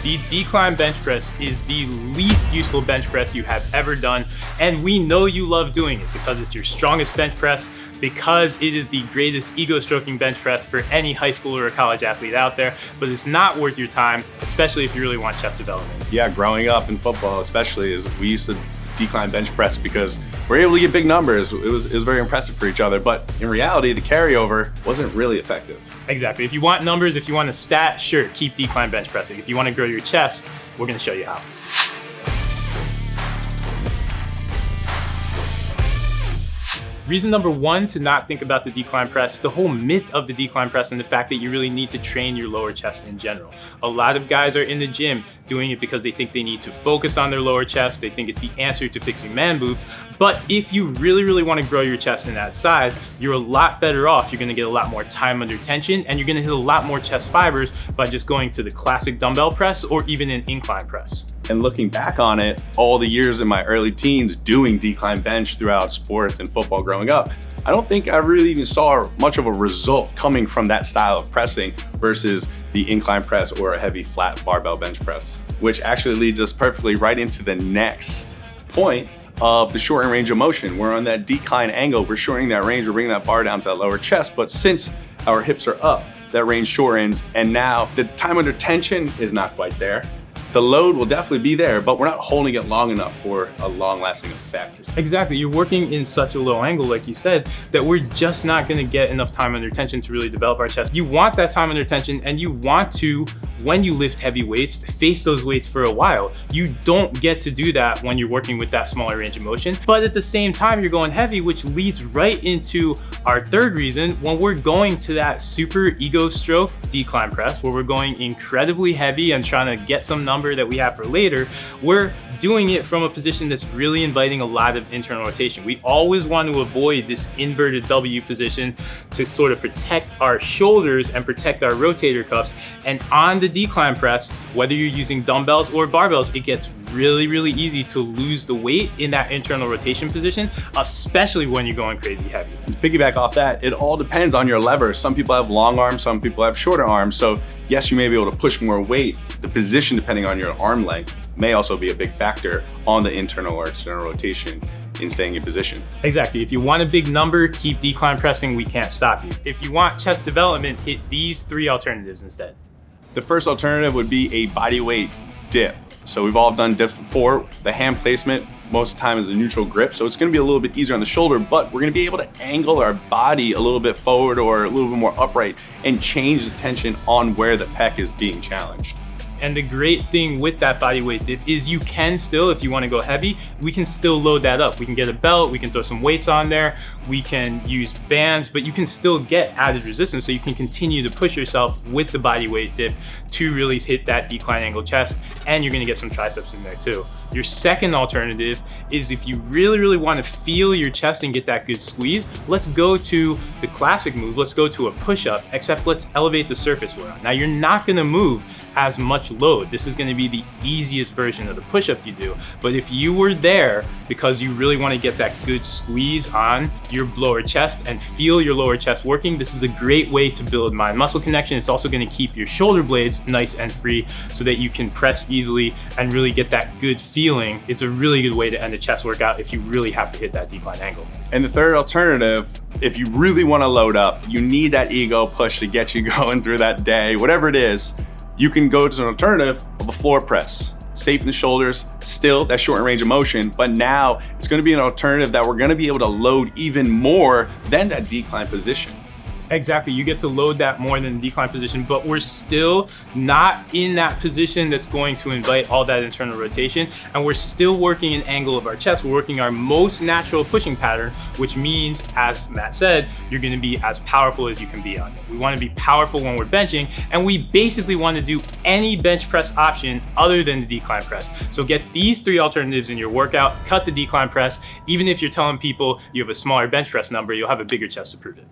The decline bench press is the least useful bench press you have ever done, and we know you love doing it because it's your strongest bench press, because it is the greatest ego-stroking bench press for any high school or college athlete out there, but it's not worth your time, especially if you really want chest development. Yeah, growing up in football especially, is we used to decline bench press because we're able to get big numbers. It was very impressive for each other, but in reality, the carryover wasn't really effective. Exactly. If you want numbers, if you want a stat, sure, keep decline bench pressing. If you want to grow your chest, we're going to show you how. Reason number one to not think about the decline press, the whole myth of the decline press and the fact that you really need to train your lower chest in general. A lot of guys are in the gym doing it because they think they need to focus on their lower chest. They think it's the answer to fixing man boobs. But if you really want to grow your chest in that size, you're a lot better off. You're going to get a lot more time under tension, and you're going to hit a lot more chest fibers by just going to the classic dumbbell press or even an incline press. And looking back on it, all the years in my early teens doing decline bench throughout sports and football growing up, I don't think I really even saw much of a result coming from that style of pressing versus the incline press or a heavy flat barbell bench press, which actually leads us perfectly right into the next point of the shortened range of motion. We're on that decline angle, we're shortening that range, we're bringing that bar down to that lower chest, but since our hips are up, that range shortens, and now the time under tension is not quite there. The load will definitely be there, but we're not holding it long enough for a long-lasting effect. Exactly, you're working in such a low angle, like you said, that we're just not gonna get enough time under tension to really develop our chest. You want that time under tension, and you want to, when you lift heavy weights, face those weights for a while. You don't get to do that when you're working with that smaller range of motion, but at the same time, you're going heavy, which leads right into our third reason. When we're going to that super ego stroke decline press, where we're going incredibly heavy and trying to get some number that we have for later, we're doing it from a position that's really inviting a lot of internal rotation. We always want to avoid this inverted W position to sort of protect our shoulders and protect our rotator cuffs. And on the decline press, whether you're using dumbbells or barbells, it gets really easy to lose the weight in that internal rotation position, especially when you're going crazy heavy. To piggyback off that, it all depends on your levers. Some people have long arms, some people have shorter arms. So yes, you may be able to push more weight. The position, depending on your arm length, may also be a big factor on the internal or external rotation in staying in position. Exactly. If you want a big number, keep decline pressing, we can't stop you. If you want chest development, hit these three alternatives instead. The first alternative would be a body weight dip. So we've all done dips before. The hand placement most of the time is a neutral grip, so it's gonna be a little bit easier on the shoulder, but we're gonna be able to angle our body a little bit forward or a little bit more upright and change the tension on where the pec is being challenged. And the great thing with that body weight dip is you can still, if you want to go heavy, we can still load that up. We can get a belt, we can throw some weights on there, we can use bands, but you can still get added resistance, so you can continue to push yourself with the body weight dip to really hit that decline angle chest, and you're going to get some triceps in there too. Your second alternative is if you really want to feel your chest and get that good squeeze, let's go to the classic move. Let's go to a push-up, except let's elevate the surface we're on. Now you're not going to move as much load. This is going to be the easiest version of the push-up you do. But if you were there because you really want to get that good squeeze on your lower chest and feel your lower chest working, this is a great way to build mind-muscle connection. It's also going to keep your shoulder blades nice and free so that you can press easily and really get that good feeling. It's a really good way to end a chest workout if you really have to hit that decline angle. And the third alternative, if you really want to load up, you need that ego push to get you going through that day, whatever it is, you can go to an alternative of a floor press. Safe in the shoulders, still that shortened range of motion, but now it's gonna be an alternative that we're gonna be able to load even more than that decline position. Exactly, you get to load that more than the decline position, but we're still not in that position that's going to invite all that internal rotation, and we're still working an angle of our chest. We're working our most natural pushing pattern, which means, as Matt said, you're gonna be as powerful as you can be on it. We wanna be powerful when we're benching, and we basically wanna do any bench press option other than the decline press. So get these three alternatives in your workout, cut the decline press. Even if you're telling people you have a smaller bench press number, you'll have a bigger chest to prove it.